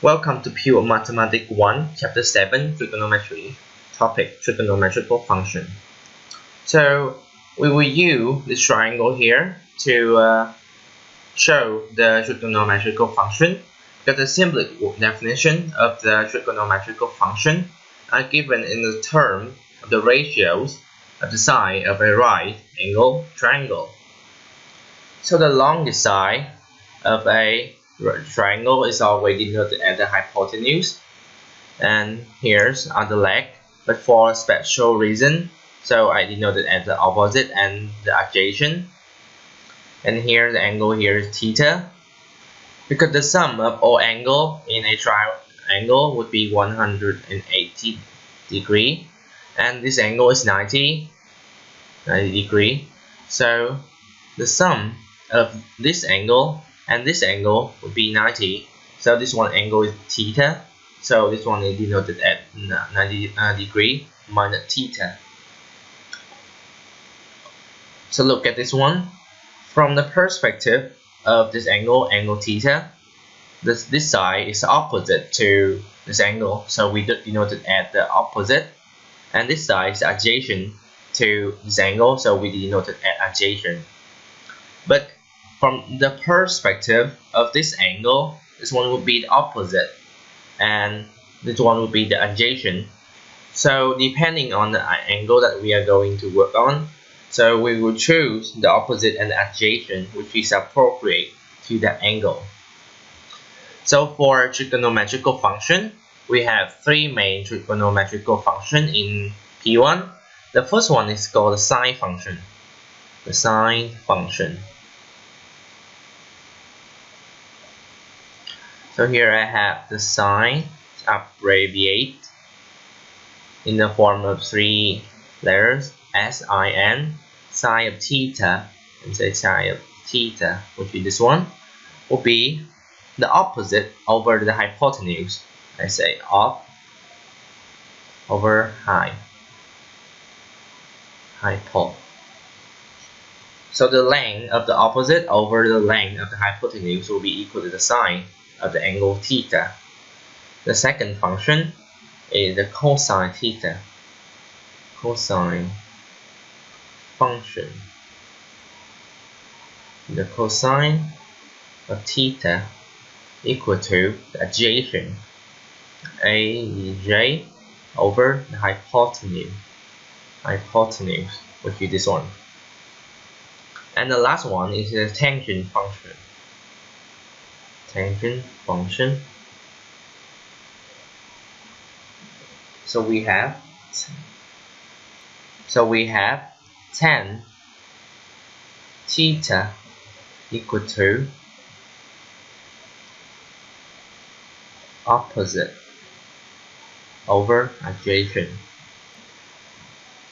Welcome to Pure Mathematics 1, Chapter 7, Trigonometry. Topic, Trigonometrical function. So, we will use this triangle here to show the trigonometrical function, because the simple definition of the trigonometrical function are given in the term of the ratios of the side of a right angle triangle. So the longest side of a triangle is always denoted as the hypotenuse, and here's the leg, but for a special reason, so I denoted as the opposite and the adjacent. And here the angle here is theta, because the sum of all angle in a triangle would be 180 degree, and this angle is 90 degree. So the sum of this angle and this angle would be 90. So this one angle is theta. So this one is denoted at 90 degree minus theta. So look at this one. From the perspective of this angle theta, this side is opposite to this angle. So we denote it at the opposite. And this side is adjacent to this angle. So we denote it at adjacent. But from the perspective of this angle, this one would be the opposite, and this one would be the adjacent. So depending on the angle that we are going to work on, so we will choose the opposite and the adjacent, which is appropriate to that angle. So for trigonometrical function, we have three main trigonometrical functions in P1. The first one is called the sine function. The sine function. So here I have the sine abbreviate in the form of three letters, sin, sine of theta, and say sine of theta, which is this one, will be the opposite over the hypotenuse. I say op over hypo. So the length of the opposite over the length of the hypotenuse will be equal to the sine of the angle theta. The second function is the cosine theta. Cosine function. The cosine of theta equal to the adjacent aj over the hypotenuse, which is this one. And the last one is the tangent function. Tangent function. So we have tan theta equal to opposite over adjacent.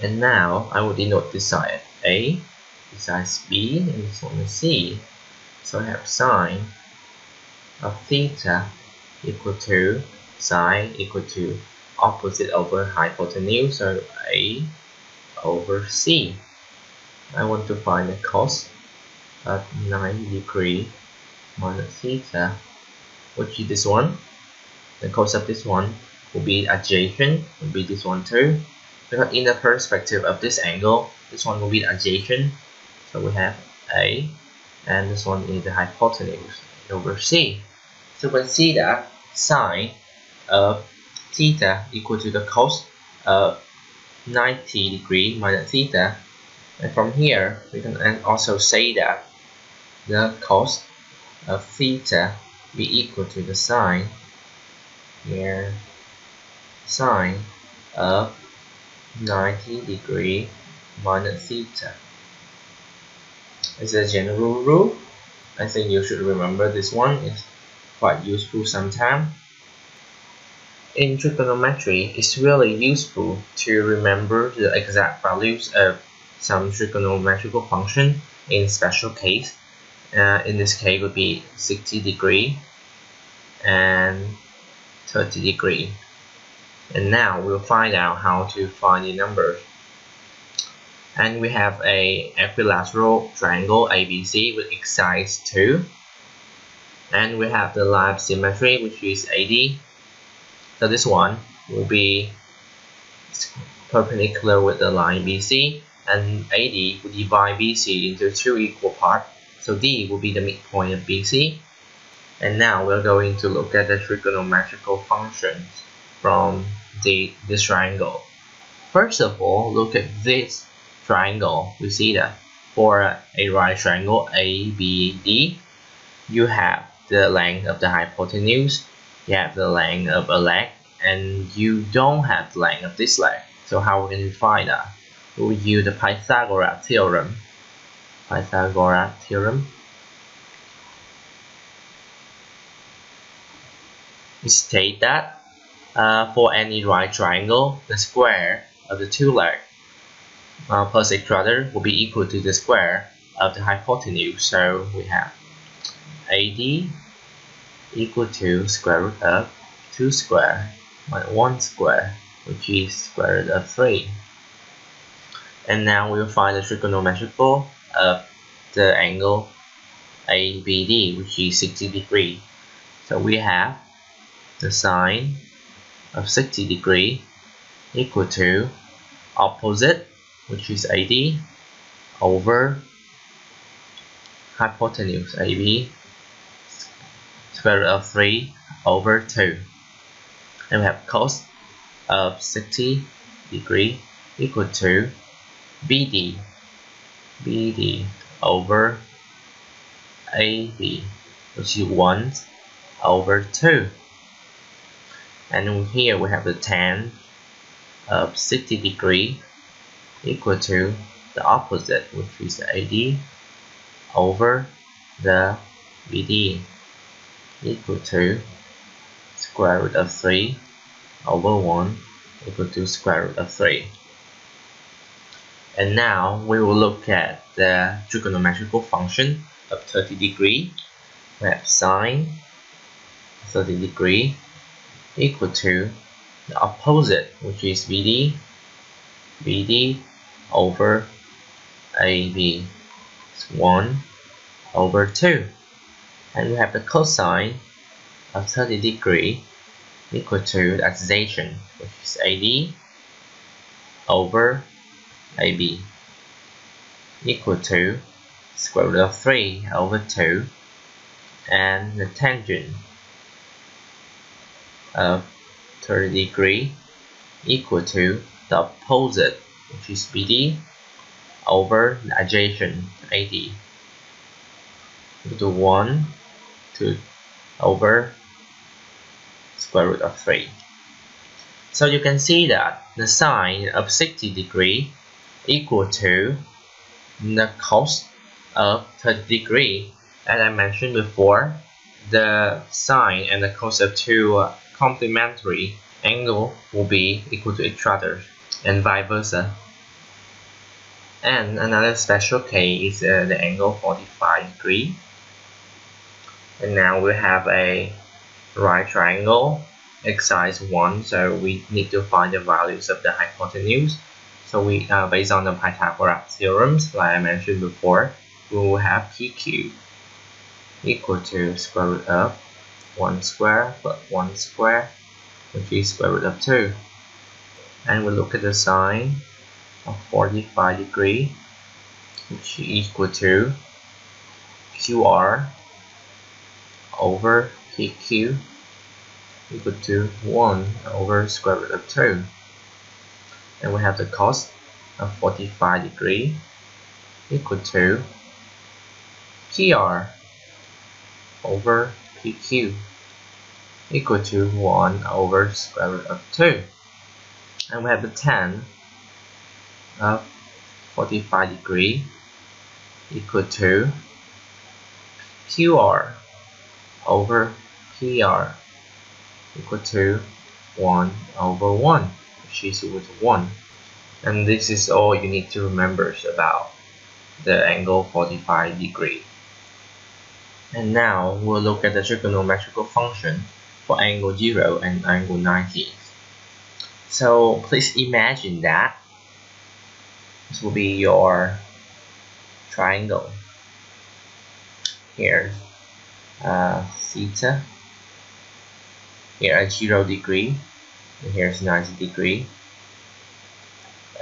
And now I will denote this side as A, this side is B, and this one is C. So I have sine of theta equal to sine equal to opposite over hypotenuse, so A over C. I want to find the cos of 90 degree minus theta, which is this one. The cos of this one will be adjacent, will be this one too, because in the perspective of this angle, this one will be adjacent. So we have A, and this one is the hypotenuse over C. So we can see that sine of theta equal to the cos of 90 degree minus theta. And from here, we can also say that the cos of theta be equal to the sine, here, sine of 90 degree minus theta. It's a general rule. I think you should remember this one. It's quite useful sometimes. In trigonometry, it's really useful to remember the exact values of some trigonometrical function in special case. In this case would be 60 degree and 30 degree. And now we'll find out how to find the numbers. And we have a equilateral triangle ABC with x sides 2. And we have the line of symmetry, which is AD. So this one will be perpendicular with the line BC, and AD will divide BC into two equal parts. So D will be the midpoint of BC. And now we're going to look at the trigonometrical functions from this triangle. First of all, look at this triangle. We see that for a right triangle ABD, you have the length of the hypotenuse, you have the length of a leg, and you don't have the length of this leg. So how can we find that? We will use the Pythagoras theorem. We state that for any right triangle, the square of the two legs plus each other will be equal to the square of the hypotenuse. So we have AD equal to square root of 2 square minus 1 square, which is square root of 3. And now we'll find the trigonometrical of the angle ABD, which is 60 degrees. So we have the sine of 60 degrees equal to opposite, which is AD, over hypotenuse AB, square root of 3 over 2. And we have cos of 60 degrees equal to BD over AB, which is 1 over 2. And here we have the tan of 60 degrees equal to the opposite, which is the AD, over the BD, equal to square root of 3 over 1 equal to square root of 3. And now we will look at the trigonometrical function of 30 degrees. We have sine 30 degrees equal to the opposite, which is BD over AB. It's 1 over 2. And we have the cosine of 30 degrees equal to the adjacent, which is AD over AB, equal to square root of 3 over 2, and the tangent of 30 degrees equal to the opposite, which is BD, over the adjacent AD, equal to 1 over square root of 3. So you can see that the sine of 60 degrees equal to the cos of 30 degrees. As I mentioned before, the sine and the cos of two complementary angles will be equal to each other, and vice versa. And another special case is the angle 45 degrees. And now we have a right triangle, x size 1, so we need to find the values of the hypotenuse. So we, based on the Pythagoras theorems, like I mentioned before, we will have PQ equal to square root of 1 square plus 1 square, which is square root of 2. And we look at the sine of 45 degrees, which is equal to QR over PQ equal to 1 over square root of 2. And we have the cos of 45 degrees equal to PR over PQ equal to 1 over square root of 2. And we have the tan of 45 degrees equal to QR over PR equal to 1 over 1, which is equal to 1. And this is all you need to remember about the angle 45 degrees. And now we'll look at the trigonometrical function for angle 0 and angle 90. So please imagine that this will be your triangle. Here theta. Here at 0 degree, and here's 90 degree.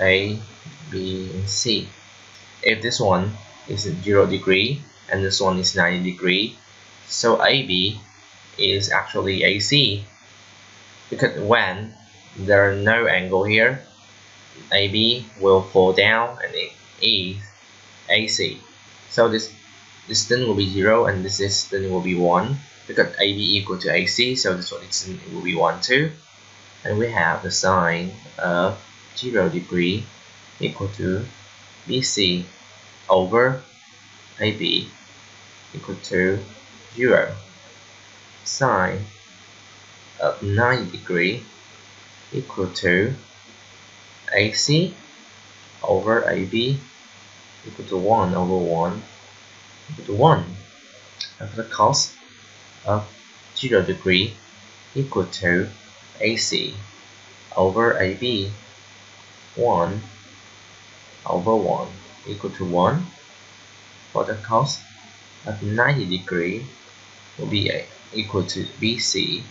A, B, and C. If this one is 0 degree and this one is 90 degree, so AB is actually AC, because when there are no angle here, AB will fall down and it is AC. So this distance will be 0 and this distance will be 1, because AB equal to AC, so this one distance will be 1 too. And we have the sine of 0 degree equal to BC over AB equal to 0. Sine of 90 degree equal to AC over AB equal to 1 over 1 equal to 1. And for the cos of 0 degree equal to AC over AB 1 over 1 equal to 1. For the cos of 90 degree will be equal to BC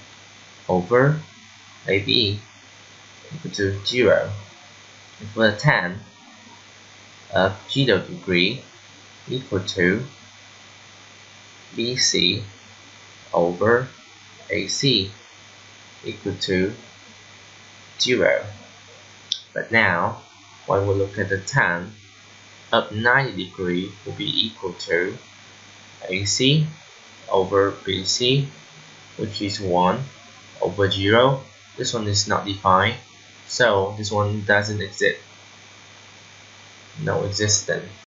over AB equal to 0. And for the tan of 0 degree equal to BC over AC equal to 0. But now, when we look at the tan of 90 degree will be equal to AC over BC, which is 1 over 0. This one is not defined, so this one doesn't exist. No existence.